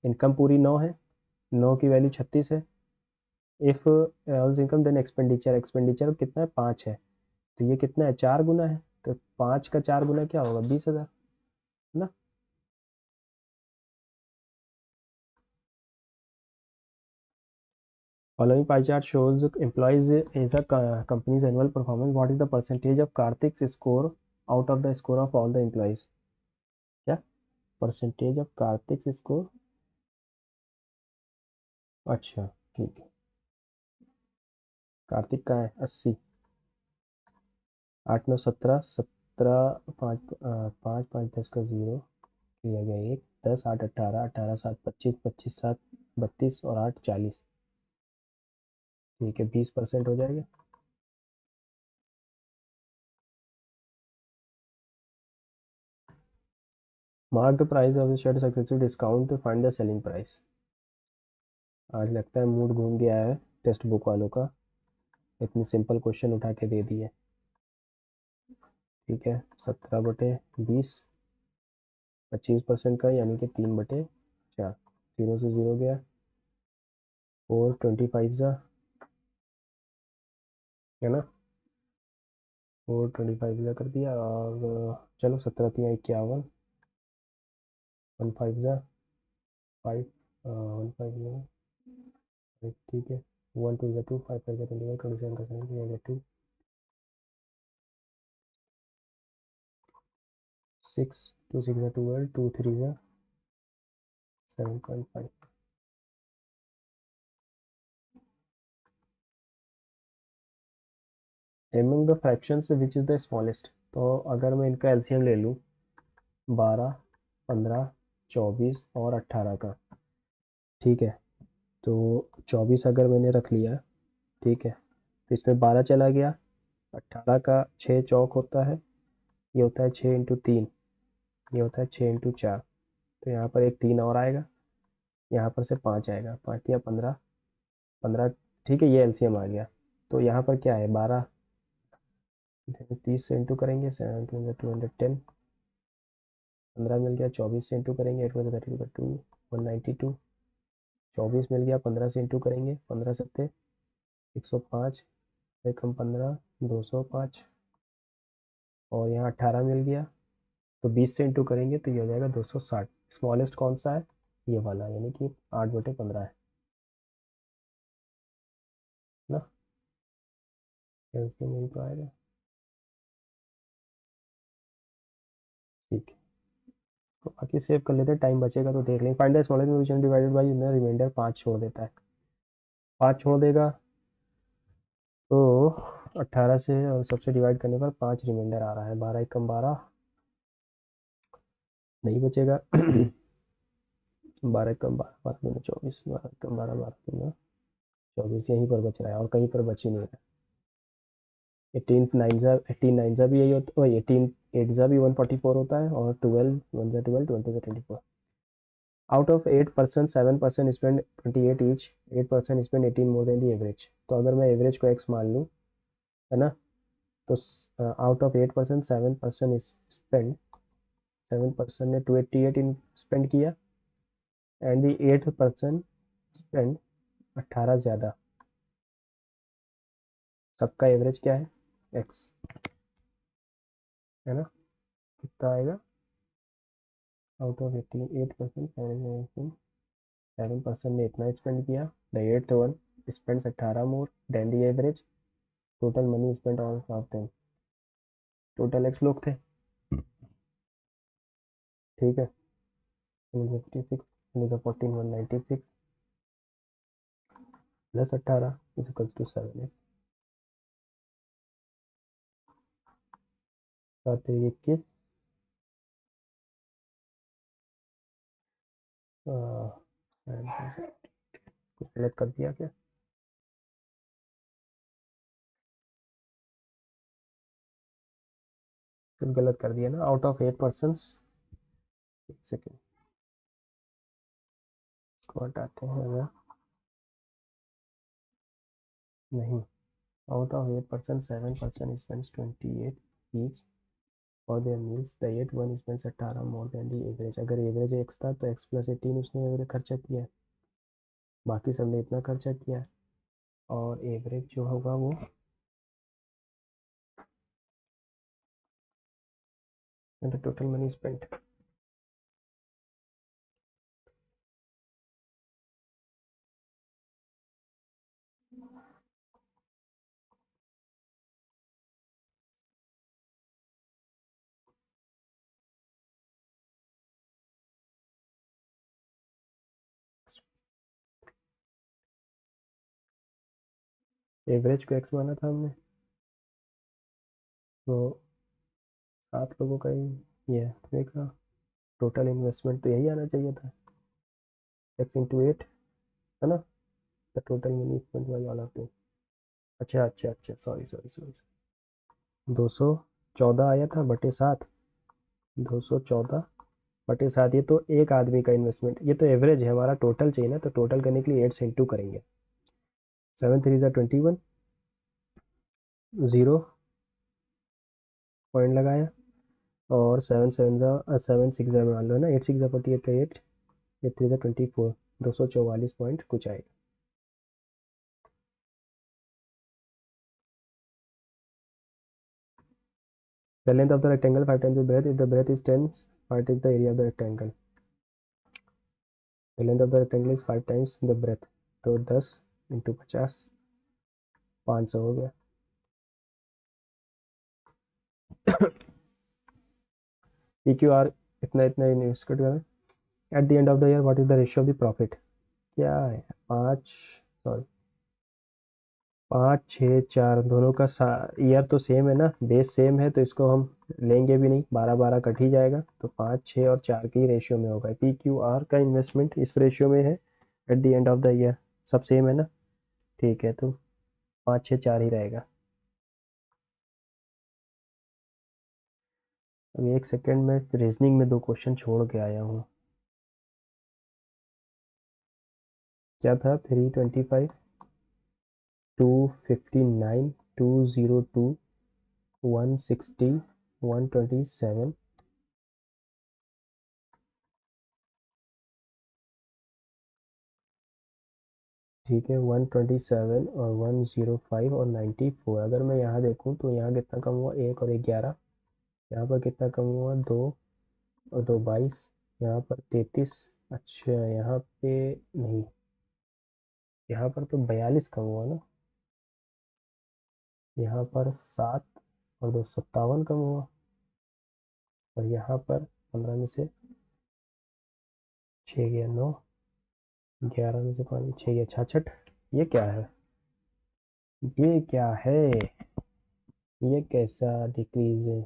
इनकम पूरी 9 है, 9 की वैल्यू 36 है। If Rahul's income then expenditure कितना है, 5 है, तो ये कितना है, 4 गुना है, तो 5 का 4 गुना क्या होगा, 20,000, है ना। Following pie chart shows employees is a company's annual performance. What is the percentage of Karthik's score out of the score of all the employees। क्या, परसेंटेज ऑफ कार्तिक स्कोर, अच्छा ठीक है। कार्तिक का है 80, 8 9 17, 17 5 5 5 10 का 0, किया गया 1, 10 8 18, 18 7 25, 25 7 32 और 8 40, ठीक है, 20% हो जाएगा। Mark the price of the shirt successful discount to find the selling price. आज लगता है मूड घूम गया है टेक्स्ट बुक वालों का, इतनी सिंपल क्वेश्चन उठा के दे दिए, ठीक है। 17/20, 25% का, यानी कि 3/4, 0 से 0 गया, और 25 ज़ा, है ना, और 25 ज़ा कर दिया, और चलो 17 3 51, 1 5 ज़ा 5, 1 5 ज़ा, ठीक है, 1 2 ज़ा 2, 5 5 ज़ा 21, 27 का 7, 3 2 6 2 6 ज़ा 12, 2 3 ज़ा 7.5। Among the fractions which is the smallest, तो अगर मैं इनका एलसीएम ले लूँ 12 15 24 और 18 का, ठीक है। तो 24 अगर मैंने रख लिया, ठीक है, तो इसमें 12 चला गया, 18 का 6 चौक होता है, ये होता है 6 × 3, ये होता है 6 × 4, तो यहाँ पर एक 3 और आएगा, यहाँ पर से 5 आएगा, 5 या 15, 15, ठीक है, ये एलसीएम आ गया। तो यहाँ पर क्या है, 12 30 से इंटू करेंगे, 7 210, 15 मिल गया, 24 से इंटू करेंगे, 8 32 192, 24 मिल गया, 15 से इंटू करेंगे, 15 सत्ते 105, कम 15 205, और यहाँ 18 मिल गया, तो 20 से इंटू करेंगे तो ये हो जाएगा 260। स्मॉलेस्ट कौन सा है, ये वाला, यानी कि 8/15 है ना, कैलकुलेट नहीं तो आएगा। ठीक है, तो बाकी सेव कर लेते हैं, टाइम बचेगा तो देख लेंगे। Find the smallest division divided by reminder, 5 छोड़ देता है, 5 छोड़ देगा, तो 18 से और सबसे डिवाइड करने पर 5 रिमाइंडर आ रहा है, 12 एकम 12 नहीं बचेगा। 12 एकम 12, 12 दूनी 24, 12 एकम 12, 12 दूनी 24, यहीं पर बच रहा है और कहीं पर बच ही नहीं रहा। 18 9 जा भी यही होता है, 18 8 जा भी 144 होता है, और 12 1 जा 12, 20 जा 24। Out of 8% 7% spend 28 each, 8% spend 18 more then the average. तो अगर मैं एवरेज को x मान लूँ, है ना, तो आउट ऑफ 8% 7% स्पेंड, 7% ने 288 इन स्पेंड किया, एंड दी 8% स्पेंड 18 ज़्यादा, सबका एवरेज क्या है, x, है ना, कितना आएगा, आउट ऑफ 8% 7% ने इतना स्पेंड किया, the eighth one spends 18 more than the average, total money spend on of them, total x लोग थे, ठीक है, 56 14 196 plus 18 is equal to 7 x, 21, कुछ गलत कर दिया क्या, कुछ गलत कर दिया ना, आउट ऑफ 8%, एक सेकेंड इसको हटाते हैं अगर, नहीं, out of 8% 7% spends 28 each for their meals, the eight one spends 18 more than the average. अगर एवरेज एक्स था तो एक्स प्लस 18 उसने एवरेज खर्चा किया है, बाकी सब ने इतना खर्चा किया है, और एवरेज जो होगा वो टोटल मनी स्पेंट, एवरेज को एक्स माना था हमने, तो 7 लोगों का ही ये है, देखा, टोटल इन्वेस्टमेंट तो यही आना चाहिए था, एक्स इंटू 8, है ना, the total money spent by all of them. अच्छा अच्छा अच्छा, सॉरी सॉरी सॉरी, 214 आया था बटे 7, 214/7, ये तो एक आदमी का इन्वेस्टमेंट, ये तो एवरेज है, हमारा टोटल चाहिए ना, तो टोटल करने के लिए 8 से इंटू करेंगे, 7 3 जा 21, 0 पॉइंट लगाया, और 7 7 जा 7 6 जा मान लो ना, 8 6 जा 48 का 8, 8 3 जा 24, 244 पॉइंट कुछ आएगा। The length of the rectangle 5 times the breadth. If the breadth is 10, what is the area of the rectangle? The length of the rectangle is 5 times the breadth. तो 10 इंटू 50, 500 हो गया। पी क्यू आर इतना इतना invest करना। Eight the end of the year what is the ratio of the profit, क्या है, 5, sorry 5 6 4 दोनों का ईयर तो सेम है ना, बेस सेम है, तो इसको हम लेंगे भी नहीं, 12 12 कट ही जाएगा, तो 5 6 और 4 की रेशियो में होगा, पी क्यू आर का इन्वेस्टमेंट इस रेशियो में है eight the end of the year, सब सेम है ना, ठीक है, तो 5 6 4 ही रहेगा। अब एक सेकेंड में रीजनिंग में 2 क्वेश्चन छोड़ के आया हूँ, क्या था 325, 259, 202, 160, 127, ठीक है, 127 और 105 और 94। अगर मैं यहाँ देखूँ तो यहाँ कितना कम हुआ, 1 और 1 11। यहाँ पर कितना कम हुआ, 2 और 2 22। यहाँ पर 33। अच्छा यहाँ पे नहीं, यहाँ पर तो 42 कम हुआ ना। यहाँ पर 7 और 2 57 कम हुआ। और यहाँ पर 15 में से 6 गया 9, 11 में से 5 6 गया 66। ये क्या है, ये क्या है, ये कैसा डिक्रीज है।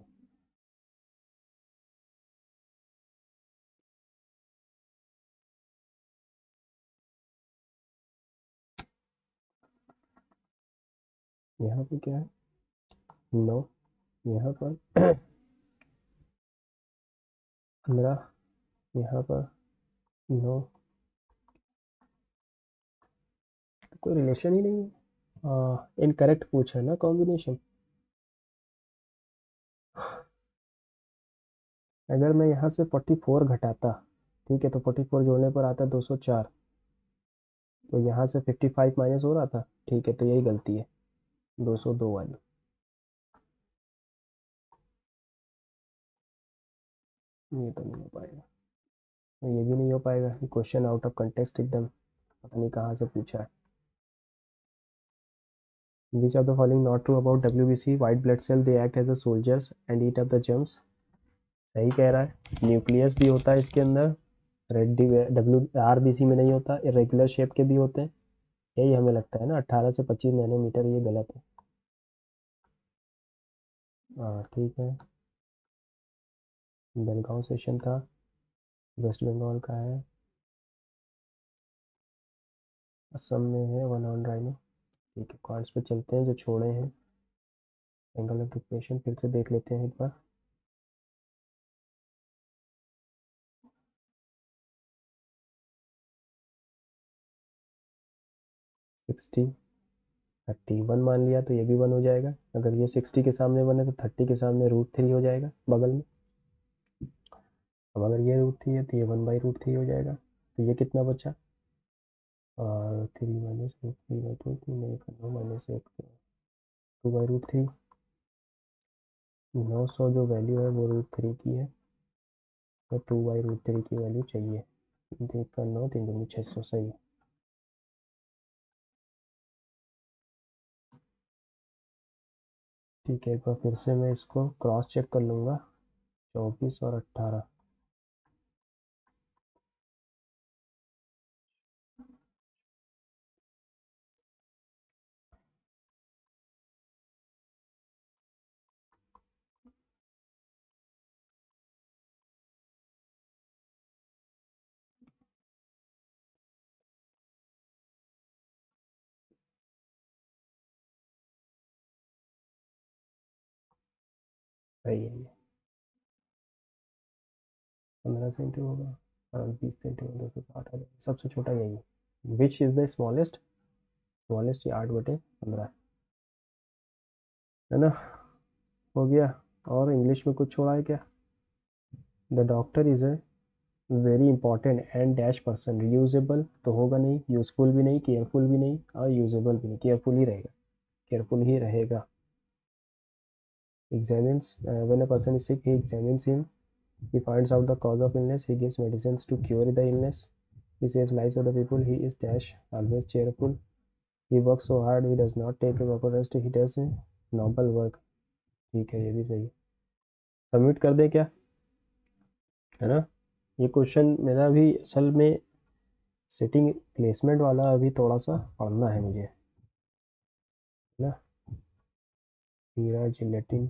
यहाँ पे क्या है, 9। यहाँ पर 15। यहाँ पर 9। तो कोई रिलेशन ही नहीं है, इनकरेक्ट पूछा ना कॉम्बिनेशन। अगर मैं यहाँ से 44 घटाता, ठीक है, तो 44 जोड़ने पर आता 204। तो यहाँ से 55 माइनस हो रहा था, ठीक है, तो यही गलती है 202 वाली। ये तो नहीं हो पाएगा, ये भी नहीं हो पाएगा, क्वेश्चन आउट ऑफ कंटेक्स्ट एकदम, पता नहीं कहाँ से पूछा है। Which of the following not true about WBC? White blood cell they act as the soldiers and eat up the germs. सही कह रहा है, न्यूक्लियस भी होता है इसके अंदर, रेड WRBC में नहीं होता, इरेगुलर शेप के भी होते हैं। यही हमें लगता है ना, 18 से 25 नैनोमीटर, ये गलत है। हाँ ठीक है, बेलगांव सेशन था, वेस्ट बंगाल का है, असम में है, वन ऑन राइनो। ठीक है, कार्ड्स पे चलते हैं जो छोड़े हैं। एंगल ऑफ डिप्रेशन फिर से देख लेते हैं एक बार। 60, 31 मान लिया तो ये भी 1 हो जाएगा। अगर ये 60 के सामने बने तो 30 के सामने √3 हो जाएगा बगल में। अब अगर ये √3 है तो ये 1/√3 हो जाएगा। तो ये कितना बचा, और 3 minus root three by two, 3 minus 1 2/√3। 900 जो वैल्यू है वो √3 की है, तो 2/√3 की वैल्यू चाहिए। 3 का 9, 3 दूनी 600, सही है। ठीक है, एक बार फिर से मैं इसको क्रॉस चेक कर लूँगा, 24 और 18। सही है, ये 15 सेंटी होगा, और 20 सेंटी होगा, 260 आ जाएगा। सबसे छोटा यही है। Which is the smallest, smallest ये 8/15 है ना। हो गया। और इंग्लिश में कुछ छोड़ा है क्या। The doctor is a very important and dash person, usable तो होगा नहीं, यूजफुल भी नहीं, केयरफुल भी नहीं, और यूजेबल भी नहीं, केयरफुल ही रहेगा, केयरफुल ही रहेगा। Examines, when a person is sick, he examines him, he finds out the cause of illness, he gives medicines to cure the illness, he saves lives of the people, he is dash always cheerful, he works so hard, he does not take a proper rest, he does a noble work। ठीक है, ये भी सही। Submit कर दे क्या, है ना। ये क्वेश्चन मेरा भी असल में सिटिंग प्लेसमेंट वाला अभी थोड़ा सा पढ़ना है मुझे, है ना। हीरा gelatin,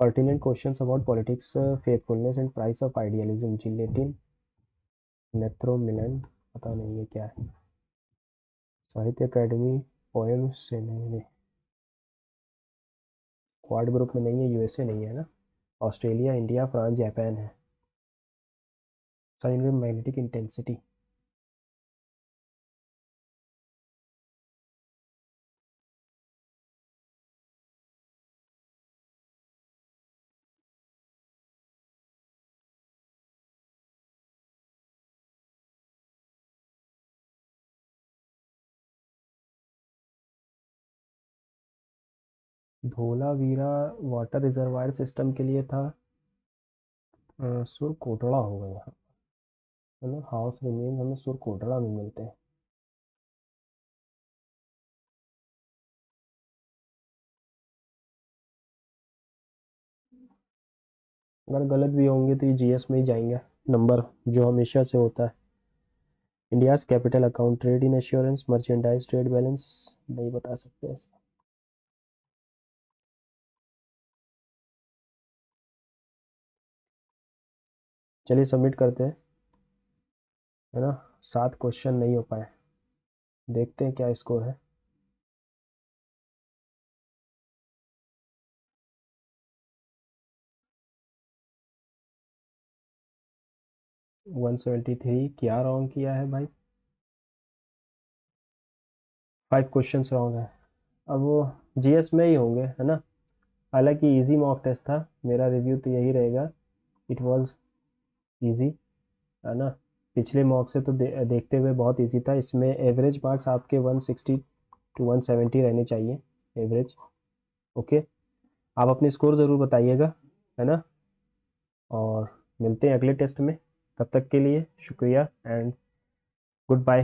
pertinent questions about politics, faithfulness and price of idealism, gelatin, नेथ्रोमिलन, पता नहीं ये क्या है। साहित्य अकेडमी, पोएम से नहीं, क्वाड ग्रुप में नहीं है, यूएसए नहीं है ना, ऑस्ट्रेलिया, इंडिया, फ्रांस, जापान है। साइन में magnetic intensity, Dholavira water reservoir system के लिए था, सुर कोटड़ा होगा यहाँ, है ना। हाउस रिमेन हमें सुर कोटड़ा में मिलते हैं। अगर गलत भी होंगे तो ये जीएस में ही जाएंगे नंबर, जो हमेशा से होता है। India's capital account, trade in assurance, merchandise trade balance, नहीं बता सकते ऐसे। चलिए सबमिट करते हैं, है ना। 7 क्वेश्चन नहीं हो पाए, देखते हैं क्या स्कोर है। वन 173 क्या रॉन्ग किया है भाई, 5 क्वेश्चन रॉन्ग है। अब वो जीएस में ही होंगे, है ना। हालांकि इजी मॉक टेस्ट था, मेरा रिव्यू तो यही रहेगा, इट वाज इजी, है ना। पिछले मॉक से तो देखते हुए बहुत इजी था। इसमें एवरेज मार्क्स आपके 160 टू 170 रहने चाहिए, एवरेज। ओके, आप अपनी स्कोर ज़रूर बताइएगा, है ना। और मिलते हैं अगले टेस्ट में, तब तक के लिए शुक्रिया एंड गुड बाय।